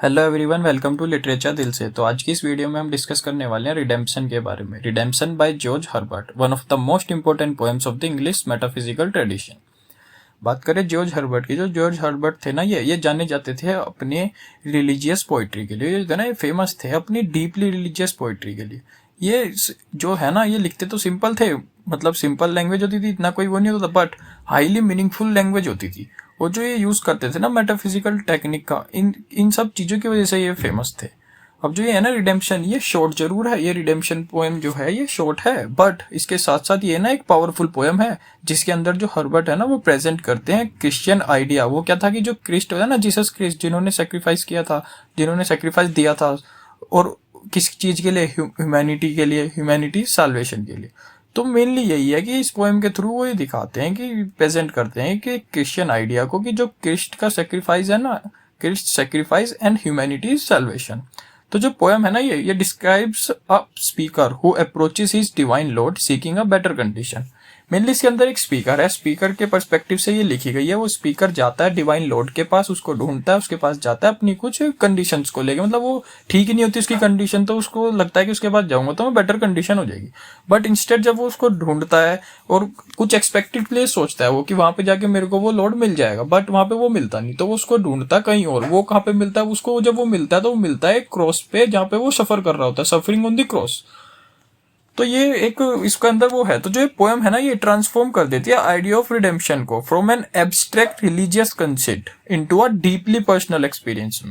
Hello everyone, welcome to literature दिल से। तो आज की इस वीडियो में हम डिस्कस करने वाले हैं रिडेम्पशन के बारे में। Redemption by George Herbert, one of the most important poems of the English metaphysical tradition. बात करें जॉर्ज हर्बर्ट की, जो जॉर्ज हर्बर्ट थे ना, ये जाने जाते थे अपने रिलीजियस पोइट्री के लिए। ये ना ये फेमस थे अपनी डीपली रिलीजियस पोइट्री के लिए। ये जो है ना, ये लिखते तो सिंपल थे, मतलब सिंपल लैंग्वेज होती थी, इतना कोई वो नहीं होता, बट हाईली मीनिंगफुल लैंग्वेज होती थी। और जो ये यूज करते थे ना मेटाफिजिकल टेक्निक का, इन सब चीजों की वजह से ये फेमस थे। अब जो ये है ना रिडेम्पशन, ये शॉर्ट जरूर है, ये रिडेम्पशन पोएम जो है ये शॉर्ट है, बट इसके साथ साथ ये ना एक पावरफुल पोएम है, जिसके अंदर जो हर्बर्ट है ना वो प्रेजेंट करते हैं क्रिश्चियन आइडिया। वो क्या था कि जो क्रिस्ट है ना, जीसस क्रिस्ट, जिन्होंने सेक्रीफाइस किया था, जिन्होंने सेक्रीफाइस दिया था, और किस चीज के लिए? ह्यूमैनिटी के लिए, ह्यूमैनिटी साल्वेशन के लिए। तो मेनली यही है कि इस पोएम के थ्रू वो ये दिखाते हैं कि प्रेजेंट करते हैं कि क्रिश्चियन आइडिया को, कि जो क्रिस्ट का सेक्रीफाइस है ना, Christ sacrifice and humanity salvation. तो जो पोएम है ना, ये describes a speaker who approaches his divine lord seeking a better condition. Mainly इसके अंदर एक स्पीकर है, स्पीकर के पर्सपेक्टिव से ये लिखी गई है। वो स्पीकर जाता है डिवाइन लॉर्ड के पास, उसको ढूंढता है, उसके पास जाता है अपनी कुछ कंडीशंस को लेके, मतलब वो ठीक ही नहीं होती उसकी कंडीशन, तो उसको लगता है कि उसके पास जाऊंगा तो मैं बेटर कंडीशन हो जाएगी। बट इंस्टेड जब वो उसको ढूंढता है और कुछ एक्सपेक्टेड प्लेस सोचता है वो, कि वहां पे जाके मेरे को वो लॉर्ड मिल जाएगा, बट वहां पे वो मिलता नहीं, तो वो उसको ढूंढता कहीं और। वो कहाँ पे मिलता है उसको? जब वो मिलता है तो वो मिलता है क्रॉस पे, जहाँ पे वो सफर कर रहा होता है, सफरिंग ऑन द क्रॉस। तो ये एक इसके अंदर वो है। तो जो पोएम है ना, ये ट्रांसफॉर्म कर देती है आइडिया ऑफ रिडेम्पशन को from an abstract religious concept into a deeply personal experience.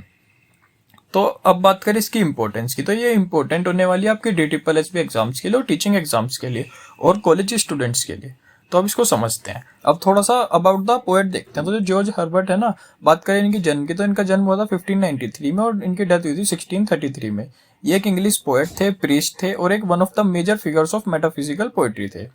तो अब बात करें इसकी इंपॉर्टेंस की, तो ये इंपॉर्टेंट होने वाली है आपके DSSB एग्जाम्स के लिए, और टीचिंग एग्जाम्स के लिए, और कॉलेज स्टूडेंट्स के लिए। तो अब इसको समझते हैं। अब थोड़ा सा अबाउट द पोएट देखते हैं। तो जो जॉर्ज हर्बर्ट है ना, बात करें इनके जन्म की, तो इनका जन्म हुआ था 1593 में, और इनकी डेथ हुई थी 1633 में। ये एक इंग्लिश पोएट थे, प्रीस्ट थे, और एक one of the major figures of metaphysical poetry थे।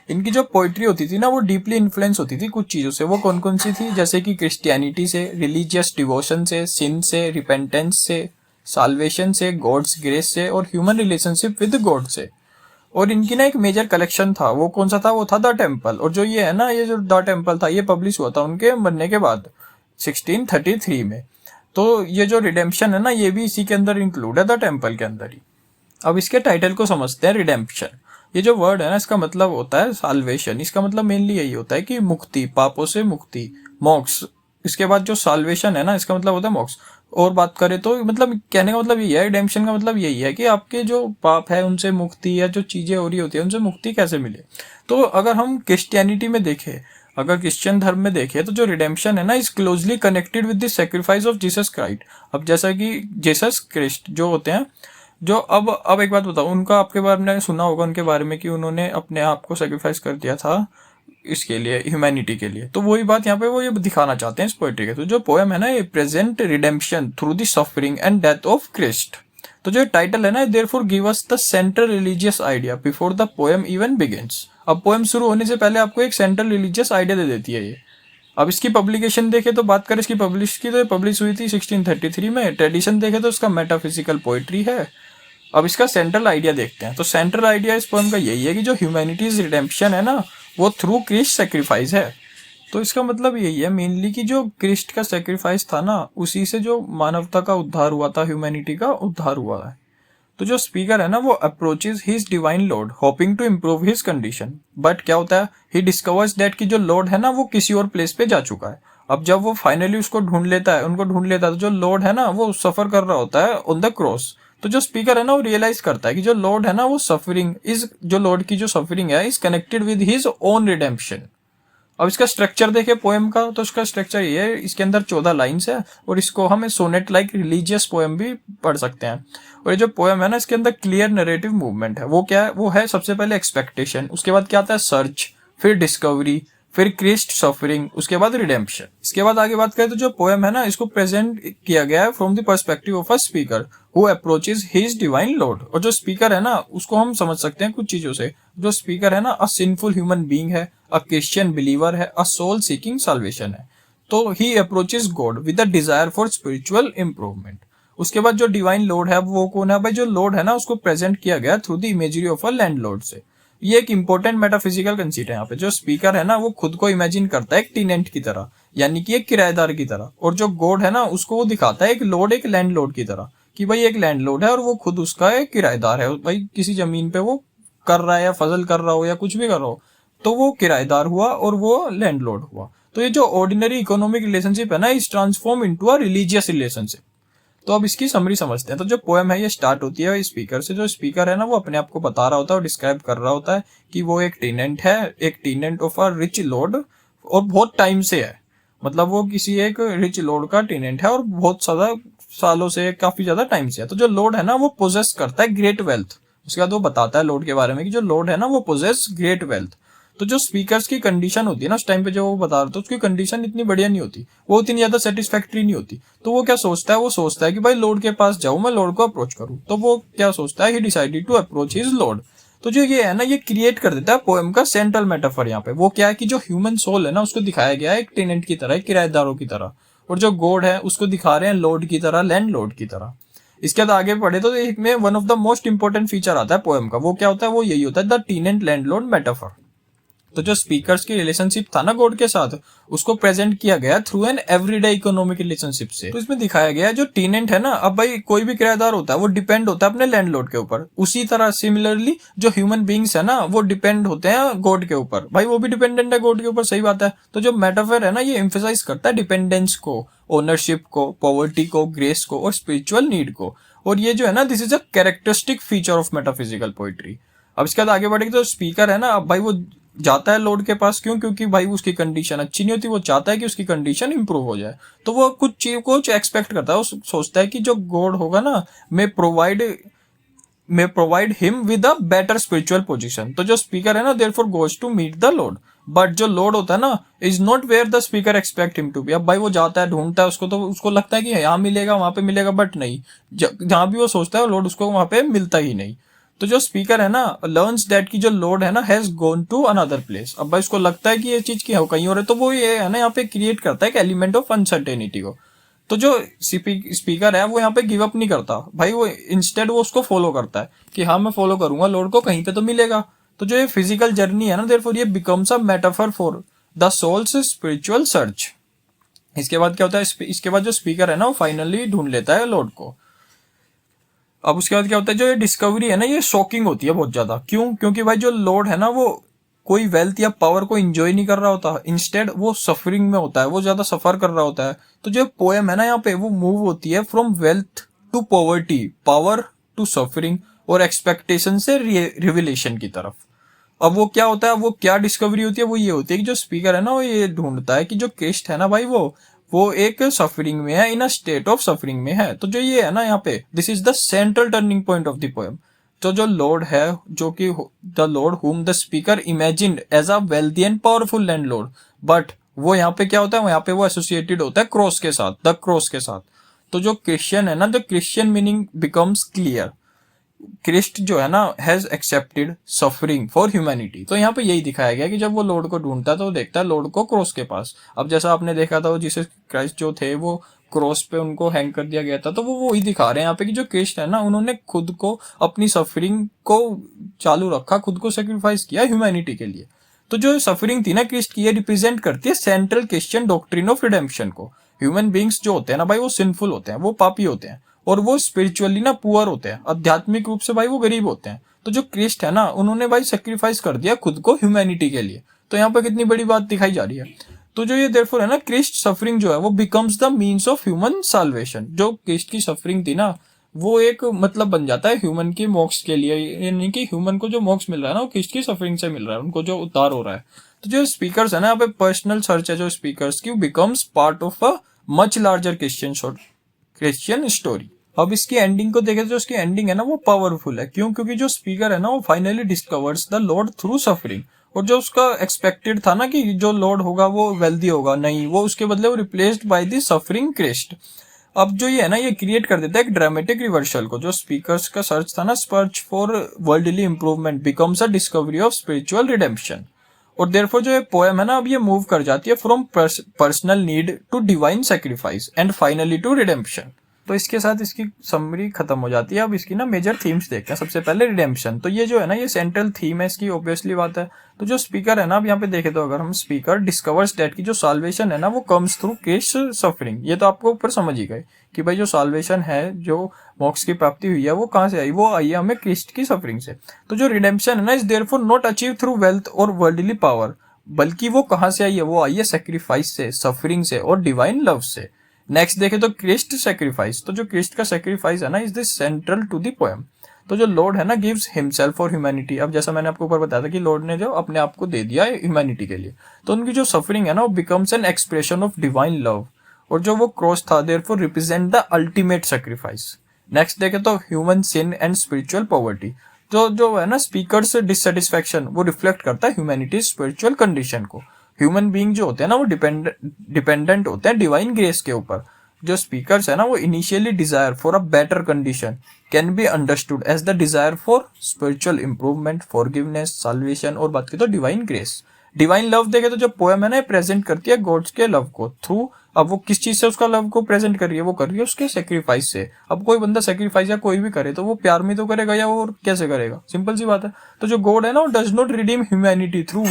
इनकी जो पोइट्री होती थी ना, वो डीपली इन्फ्लुएंस होती थी कुछ चीजों से। वो कौन कौन सी थी? जैसे कि क्रिश्चियनिटी से, रिलीजियस डिवोशन से, सिन से, रिपेंटेंस से, साल्वेशन से, गॉड्स ग्रेस से, और ह्यूमन रिलेशनशिप विद गॉड से। और इनकी ना एक मेजर कलेक्शन था, वो कौन सा था? वो था द टेम्पल। और जो ये है ना, ये जो द टेम्पल था, ये पब्लिश हुआ था उनके मरने के बाद 1633 में। तो ये जो रिडेम्पशन है ना, ये भी इसी के अंदर इंक्लूड है, द टेम्पल के अंदर ही। अब इसके टाइटल को समझते हैं। रिडेम्पशन, ये जो वर्ड है ना, इसका मतलब होता है साल्वेशन। इसका मतलब मेनली यही होता है कि मुक्ति, पापों से मुक्ति, मोक्ष। इसके बाद जो साल्वेशन है ना, इसका मतलब होता है मोक्ष। और बात करें तो मतलब कहने का मतलब यही है, रिडेम्पशन का मतलब यही है कि आपके जो पाप है उनसे मुक्ति, या जो चीजें हो रही होती है उनसे मुक्ति कैसे मिले। तो अगर हम क्रिश्चियनिटी में देखें, अगर क्रिश्चियन धर्म में देखें, तो जो रिडेम्पशन है ना, is closely connected with the sacrifice of Jesus Christ. अब जैसा कि जीसस क्रिस्ट जो होते हैं, जो अब एक बात बताओ, उनका आपके बारे में सुना होगा उनके बारे में, कि उन्होंने अपने आप को सेक्रीफाइस कर दिया था इसके लिए, ह्यूमैनिटी के लिए। तो वही बात यहाँ पे वो ये दिखाना चाहते हैं इस पोएट्री के। तो जो पोएम है ना, ये present redemption through the suffering and death of Christ. तो जो टाइटल है ना, therefore give us the central religious idea before the poem even begins. अब पोएम शुरू होने से पहले आपको एक सेंट्रल रिलीजियस आइडिया दे देती है ये। अब इसकी पब्लिकेशन देखे तो, बात करें इसकी पब्लिश की, तो पब्लिश हुई थी 1633 में। ट्रेडिशन देखे तो इसका मेटाफिजिकल पोइट्री है। अब इसका सेंट्रल आइडिया देखते हैं। तो सेंट्रल आइडिया इस पोएम का यही है कि जो ह्यूमैनिटीज रिडेम्पशन है ना, वो थ्रू क्रिस्ट सेक्रीफाइस है। तो इसका मतलब यही है मेनली कि जो क्रिस्ट का सेक्रीफाइस था ना, उसी से जो मानवता का उद्धार हुआ था, ह्यूमैनिटी का उद्धार हुआ है। तो जो स्पीकर है ना, वो approaches his divine lord hoping to improve his condition. But क्या होता है, ही डिस्कवर्स दैट कि जो लॉर्ड है ना, वो किसी और प्लेस पे जा चुका है। अब जब वो फाइनली उसको ढूंढ लेता है, उनको ढूंढ लेता है, तो जो लॉर्ड है ना, वो सफर कर रहा होता है ऑन द क्रॉस। तो जो स्पीकर है ना, वो रियलाइज करता है कि जो लॉर्ड है ना, वो सफरिंग इज, जो लॉर्ड की जो सफरिंग है, is connected with his own redemption. अब इसका स्ट्रक्चर देखे पोएम का, तो इसका स्ट्रक्चर ये है, इसके अंदर 14 लाइंस है, और इसको हम सोनेट लाइक रिलीजियस पोएम भी पढ़ सकते हैं। और ये जो पोएम है ना, इसके अंदर क्लियर नरेटिव मूवमेंट है। वो क्या है? वो है सबसे पहले एक्सपेक्टेशन, उसके बाद क्या आता है? सर्च, फिर डिस्कवरी, फिर क्रिस्ट सफरिंग, उसके बाद रिडेम्पशन। इसके बाद आगे बात करें तो जो पोएम है ना, इसको प्रेजेंट किया गया है from the perspective of a speaker who approaches his divine Lord. और जो स्पीकर है ना, उसको हम समझ सकते हैं कुछ चीजों से। जो स्पीकर है ना, अ सिंफुल ह्यूमन बीइंग है, अ क्रिश्चियन बिलीवर है, अ सोल सीकिंग साल्वेशन है। तो he approaches God with a desire for spiritual improvement. उसके बाद जो डिवाइन लॉर्ड है, वो कौन है भाई? जो लॉर्ड है ना, उसको प्रेजेंट किया गया through the imagery of a land Lord से। ये एक इंपॉर्टेंट मेटाफिजिकल कंसीट है। यहाँ पे जो स्पीकर है ना, वो खुद को इमेजिन करता है एक टीनेंट की तरह, यानी कि एक किराएदार की तरह। और जो गॉड है ना उसको वो दिखाता है एक लॉर्ड, एक लैंडलॉर्ड की तरह, कि भाई एक लैंडलॉर्ड है और वो खुद उसका एक किराएदार है। भाई किसी जमीन पे वो कर रहा है या फजल कर रहा हो या कुछ भी कर रहा हो, तो वो किराएदार हुआ और वो लैंडलॉर्ड हुआ। तो ये जो ऑर्डिनरी इकोनॉमिक रिलेशनशिप है ना, इस transform into a religious relationship. तो अब इसकी समरी समझते हैं। तो जो पोएम है ये स्टार्ट होती है स्पीकर से। जो स्पीकर है ना वो अपने आप को बता रहा होता है और डिस्क्राइब कर रहा होता है कि वो एक टेनेंट है, एक tenant of a rich lord, और बहुत टाइम से है। मतलब वो किसी एक रिच लॉर्ड का टेनेंट है और बहुत ज्यादा सालों से, काफी ज्यादा टाइम से है। तो जो लॉर्ड है ना वो पोजेस करता है ग्रेट वेल्थ। उसके बाद वो बताता है लॉर्ड के बारे में कि जो लॉर्ड है ना वो पोजेस ग्रेट वेल्थ। तो जो स्पीकर्स की कंडीशन होती है ना उस टाइम पे जो वो बता रहा था, उसकी कंडीशन इतनी बढ़िया नहीं होती, वो इतनी ज्यादा सेटिस्फैक्ट्री नहीं होती। तो वो क्या सोचता है, वो सोचता है कि भाई लॉर्ड के पास जाऊं, मैं लॉर्ड को अप्रोच करूं। तो वो क्या सोचता है, he decided to approach his lord. तो जो ये है ना ये क्रिएट कर देता है पोएम का सेंट्रल मेटाफर। यहाँ पे वो क्या है कि जो ह्यूमन सोल है ना उसको दिखाया गया है एक टेनेंट की तरह, किराएदारों की तरह, और जो गॉड है उसको दिखा रहे हैं लॉर्ड की तरह, लैंड लॉर्ड की तरह। इसके बाद आगे पढ़े तो एक में one of the most important feature आता है पोएम का। वो क्या होता है, वो यही होता है द टेनेंट लैंडलॉर्ड मेटाफर। तो जो स्पीकर्स की रिलेशनशिप था ना गॉड के साथ, उसको प्रेजेंट किया गया through an everyday economic relationship से। तो इसमें दिखाया गया है जो टेनेंट है ना, अब भाई कोई भी किराएदार होता है वो डिपेंड होता है अपने लैंडलॉर्ड के ऊपर। उसी तरह सिमिलरली जो ह्यूमन बींग्स है ना वो डिपेंड होते हैं गॉड के ऊपर। भाई वो भी डिपेंडेंट है गॉड के ऊपर, सही बात है। तो जो मेटाफर है ना ये एम्फेसाइज करता है डिपेंडेंस को, ओनरशिप को, पॉवर्टी को, ग्रेस को और स्पिरिचुअल नीड को। और ये जो है ना this is a characteristic feature of metaphysical poetry. अब इसके बाद आगे बढ़ेगी तो स्पीकर है ना, अब भाई वो जाता है लॉर्ड के पास। क्यों? क्योंकि भाई उसकी कंडीशन अच्छी नहीं होती, वो चाहता है कि उसकी कंडीशन इंप्रूव हो जाए। तो वो कुछ चीज को एक्सपेक्ट करता है, वो सोचता है कि जो गॉड होगा ना may provide him with a better spiritual position. तो जो स्पीकर है ना therefore goes to meet the lord, but जो लॉर्ड होता है ना is not where the speaker expect him to be. अब भाई वो जाता है, ढूंढता है उसको, तो उसको लगता है कि यहाँ मिलेगा वहां पे मिलेगा, बट नहीं, जहां भी वो सोचता है लॉर्ड उसको वहां पे मिलता ही नहीं। तो जो स्पीकर है ना लर्न्स दैट की जो लॉर्ड है ना has gone to another place. अब भाई उसको लगता है कि ये चीज की हो कहीं और है, तो वो ये है ना यहाँ पे क्रिएट करता है एक एलिमेंट ऑफ अनसर्टेनिटी को। तो जो स्पीकर है वो यहाँ पे गिव अप नहीं करता भाई, वो इंस्टेड वो उसको फॉलो करता है कि हाँ मैं फॉलो करूंगा लॉर्ड को, कहीं पे तो मिलेगा। तो जो ये फिजिकल जर्नी है ना देयरफॉर ये becomes a metaphor for the soul's spiritual search. इसके बाद क्या होता है, इसके बाद जो स्पीकर है ना वो फाइनली ढूंढ लेता है लॉर्ड को। अब उसके बाद क्या होता है, जो ये डिस्कवरी है ना ये शॉकिंग होती है बहुत ज्यादा। क्यों? क्योंकि भाई जो लॉर्ड है ना वो कोई वेल्थ या पावर को एंजॉय नहीं कर रहा होता, इंस्टेड वो सफरिंग में होता है, वो ज्यादा सफर कर रहा होता है। तो जो पोएम है ना यहाँ पे वो मूव होती है from wealth to poverty, power to suffering और एक्सपेक्टेशन से रिविलेशन की तरफ। अब वो क्या होता है, वो क्या डिस्कवरी होती है, वो ये होती है कि जो स्पीकर है ना वो ये ढूंढता है कि जो क्रिस्ट है ना भाई वो एक सफरिंग में है, in a state of suffering में है। तो जो ये है ना यहाँ पे this is the central turning point of the poem. तो जो लॉर्ड है, जो कि the lord whom the speaker imagined as a wealthy and powerful landlord, but वो यहाँ पे क्या होता है, यहाँ पे वो एसोसिएटेड होता है क्रॉस के साथ, द क्रॉस के साथ। तो जो क्रिश्चियन है ना, the Christian meaning becomes clear. Christ जो है ना has accepted suffering for humanity. तो यहाँ पे यही दिखाया गया कि जब वो लॉर्ड को ढूंढता है तो वो देखता है लॉर्ड को क्रॉस के पास। अब जैसा आपने देखा था वो जीसस क्राइस्ट जो थे वो क्रॉस पे उनको हैंग कर दिया गया था, तो वो वही दिखा रहे हैं यहाँ पे कि जो क्रिस्ट है ना उन्होंने खुद को, अपनी सफरिंग को चालू रखा, खुद को सेक्रीफाइस किया ह्यूमैनिटी के लिए। तो जो सफरिंग थी ना क्रिस्ट की, ये रिप्रेजेंट करती है central Christian doctrine of redemption को। ह्यूमन बींग्स जो होते हैं ना भाई वो सिंफुल होते हैं, वो पापी होते हैं, और वो स्पिरिचुअली ना पुअर होते हैं, आध्यात्मिक रूप से भाई वो गरीब होते हैं। तो जो क्रिस्ट है ना उन्होंने भाई सेक्रीफाइस कर दिया खुद को ह्यूमैनिटी के लिए। तो यहाँ पर कितनी बड़ी बात दिखाई जा रही है। तो जो ये देयरफॉर है ना क्रिस्ट सफरिंग जो है वो becomes the means of human salvation. जो क्रिस्ट की सफरिंग थी ना वो एक मतलब बन जाता है ह्यूमन की मोक्ष के लिए, यानी कि ह्यूमन को जो मोक्ष मिल रहा है ना वो क्रिस्ट की सफरिंग से मिल रहा है, उनको जो उद्धार हो रहा है। तो जो स्पीकर्स है ना यहाँ पे पर्सनल सर्च है जो स्पीकर्स की, becomes part of a much larger Christian story. अब इसकी एंडिंग को देखें तो इसकी एंडिंग है ना वो पावरफुल है। क्यों? क्योंकि जो स्पीकर है ना वो finally discovers the Lord through suffering. और जो उसका एक्सपेक्टेड था ना कि जो लॉर्ड होगा वो वेल्दी होगा, नहीं, वो उसके बदले वो replaced by the suffering Christ. अब जो ये है ना ये क्रिएट कर देता है एक ड्रामेटिक रिवर्सल को। जो स्पीकर्स का सर्च था ना, search for worldly improvement becomes a discovery of spiritual redemption. और देयरफॉर जो ये पोएम है ना अब ये मूव कर जाती है from personal need to divine sacrifice and finally to redemption. तो इसके साथ इसकी समरी खत्म हो जाती है। अब इसकी ना मेजर थीम्स देखते हैं। सबसे पहले रिडेम्पशन, तो ये जो है ना ये सेंट्रल थीम है इसकी, ऑब्वियसली बात है। तो जो स्पीकर है ना, अब यहाँ पे देखे तो अगर हम स्पीकर डिस्कवर्स दैट की जो साल्वेशन है ना वो कम्स थ्रू क्रिस्ट सफरिंग, ये तो आपको ऊपर समझ ही गए कि भाई जो साल्वेशन है, जो मोक्ष की प्राप्ति हुई है वो कहाँ से आई, वो आई है हमें क्रिस्ट की सफरिंग से। तो जो रिडेम्पशन है ना is therefore not achieve through wealth और वर्ल्डली पावर, बल्कि वो कहाँ से आई है, वो आई है सेक्रीफाइस से, सफरिंग से और डिवाइन लव से। नेक्स्ट देखे तो क्रिस्ट सेक्रीफाइस, तो जो क्रिस्ट का सेक्रीफाइस है ना is this central to the poem. तो जो लॉर्ड है ना गिव्स हिमसेल्फ फॉर ह्यूमैनिटी, अब जैसा मैंने आपको ऊपर बताया था कि लॉर्ड ने जो अपने आप को दे दिया है ह्यूमैनिटी के लिए, तो उनकी जो सफरिंग है ना वो becomes an expression of divine love, और जो वो क्रॉस था therefore represent the ultimate sacrifice. Next देखे तो human sin and spiritual poverty, तो जो है ना स्पीकर्स डिससेटिस्फैक्शन वो रिफ्लेक्ट करता है ह्यूमैनिटी स्पिरिचुअल कंडीशन को। ह्यूमन बीइंग जो होते हैं ना वो डिपेंडेंट होते हैं डिवाइन ग्रेस के ऊपर। जो स्पीकर्स है ना वो initially desire for a better condition can be understood as the desire for spiritual improvement, forgiveness, salvation और बात की तो डिवाइन ग्रेस। डिवाइन लव देखे तो जो पोएम है ना प्रेजेंट करती है गॉड्स के लव को थ्रू, अब वो किस चीज से उसका लव को प्रेजेंट कर रही है, वो कर रही है उसके सेक्रीफाइस से। अब कोई बंदा सेक्रीफाइस या कोई भी करे तो वो प्यार में तो करेगा या वो कैसे करेगा, सिंपल सी बात है। तो जो गॉड है ना वो does not redeem humanity through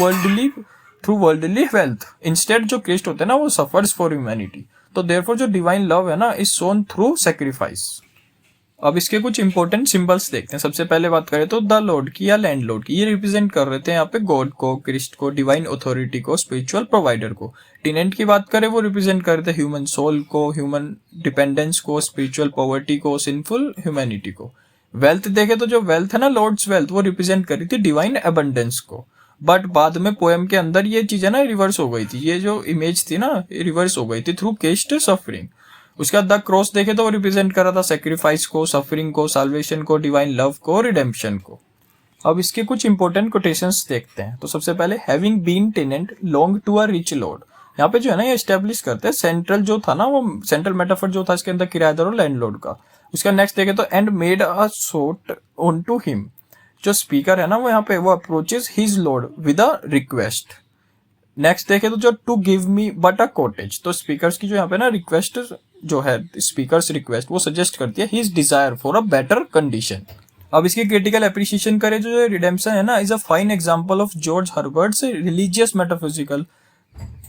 worldly wealth, instead जो क्रिस्ट होते हैं ना वो सफर्स फॉर ह्यूमैनिटी। तो देयरफॉर जो डिवाइन लव है ना इज सोन थ्रू सेक्रीफाइस। अब इसके कुछ इंपॉर्टेंट सिंबल्स देखते हैं। सबसे पहले बात करें तो द लॉर्ड की या लैंड लॉर्ड की, ये रिप्रेजेंट कर रहे थे यहाँ पे गॉड को, क्रिस्ट को, डिवाइन अथॉरिटी को, स्पिरिचुअल प्रोवाइडर को। टेनेंट की बात करें वो रिप्रेजेंट कर रहे थे ह्यूमन सोल को, ह्यूमन डिपेंडेंस को, स्पिरिचुअल पॉवर्टी को, सिंफुल ह्यूमैनिटी को। वेल्थ देखे तो जो वेल्थ है ना लॉर्ड्स वेल्थ वो रिप्रेजेंट कर रही थी डिवाइन एबंडेंस को। बट बाद में पोएम के अंदर ये चीज है ना रिवर्स हो गई थी, ये जो इमेज थी ना रिवर्स हो गई थी थ्रू क्रिस्ट सफरिंग। उसका द क्रॉस देखे तो वो रिप्रेजेंट कर रहा था सेक्रीफाइस को, सफरिंग को, साल्वेशन को, डिवाइन लव को, रिडेम्पशन को। अब इसके कुछ इंपॉर्टेंट कोटेशंस देखते हैं। तो सबसे पहले having been tenant long to a rich lord, यहाँ पे जो है ना ये एस्टेब्लिश करते हैं सेंट्रल जो था ना वो सेंट्रल मेटाफर जो था इसके अंदर किराएदार और लैंडलॉर्ड का। उसका नेक्स्ट देखे तो and made a suit on to him, जो स्पीकर है ना वो यहाँ पे वो approaches his lord with a request. Next देखे तो जो to give me but a cottage, तो स्पीकर्स की जो यहाँ पे ना रिक्वेस्ट जो है स्पीकर्स रिक्वेस्ट वो सजेस्ट करती है his desire for a better condition. अब इसकी क्रिटिकल एप्रिसिएशन करें जो रिडेम्पशन है ना is a fine example of George Herbert's religious metaphysical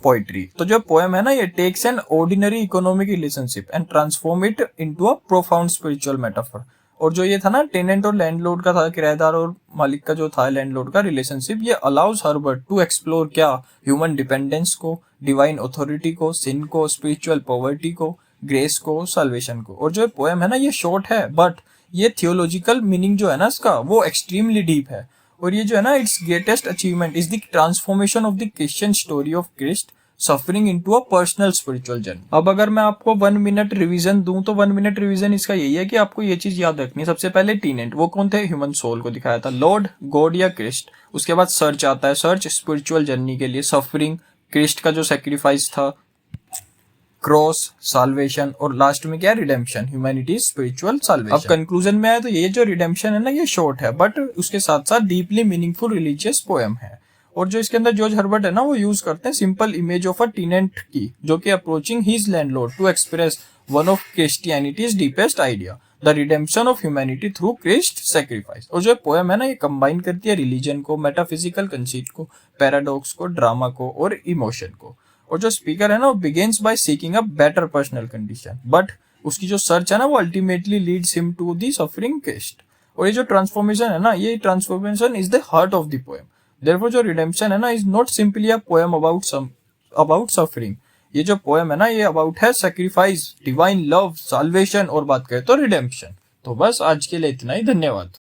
poetry. तो जो पोएम है ना ये takes an ordinary economic relationship and transform it into a profound spiritual metaphor. और जो ये था ना टेनेंट और लैंडलॉर्ड का था, किराएदार और मालिक का जो था लैंडलॉर्ड का रिलेशनशिप, ये अलाउज हर्बर्ट टू एक्सप्लोर क्या, ह्यूमन डिपेंडेंस को, डिवाइन अथॉरिटी को, सिन को, स्पिरिचुअल पॉवर्टी को, ग्रेस को, साल्वेशन को। और जो पोएम है ना ये शॉर्ट है बट ये थियोलॉजिकल मीनिंग जो है ना इसका वो एक्सट्रीमली डीप है। और ये जो है ना its greatest achievement is the transformation of the Christian story of Christ suffering into a personal spiritual journey. अब अगर मैं आपको 1 मिनट रिवीजन दूं तो 1 मिनट रिवीजन इसका यही है कि आपको ये चीज याद रखनी है। सबसे पहले टीनेंट वो कौन थे, ह्यूमन सोल को दिखाया था, लॉर्ड गॉड या क्रिस्ट। उसके बाद सर्च आता है, सर्च स्पिरिचुअल जर्नी के लिए, सफरिंग क्रिस्ट का जो सेक्रीफाइस था, क्रॉस साल्वेशन और लास्ट में क्या रिडेम्पशन, ह्यूमैनिटी स्पिरिचुअल साल्वेशन। अब कंक्लूजन में आए तो ये जो रिडेम्पशन है ना ये शॉर्ट है बट उसके साथ साथ डीपली मीनिंगफुल रिलीजियस पोएम है। और जो इसके अंदर जॉर्ज हर्बर्ट है ना वो यूज करते हैं simple image of a tenant की जो कि approaching his landlord to express one of Christianity's deepest idea, the redemption of humanity through Christ sacrifice. और जो पोएम है ना ये कंबाइन करती है रिलीजन को, मेटाफिजिकल कंसीट को, पैराडॉक्स को, ड्रामा को और इमोशन को। और जो स्पीकर है ना वो begins by seeking a better personal condition but उसकी जो सर्च है ना वो ultimately leads him to the suffering Christ. और ये जो ट्रांसफॉर्मेशन है ना ये transformation is the heart of the poem. Therefore जो रिडेम्पशन है ना is not simply a poem about suffering, ये जो पोएम है ना ये अबाउट है सेक्रीफाइस, डिवाइन लव, साल्वेशन और बात करें तो रिडेम्पशन। तो बस आज के लिए इतना ही, धन्यवाद।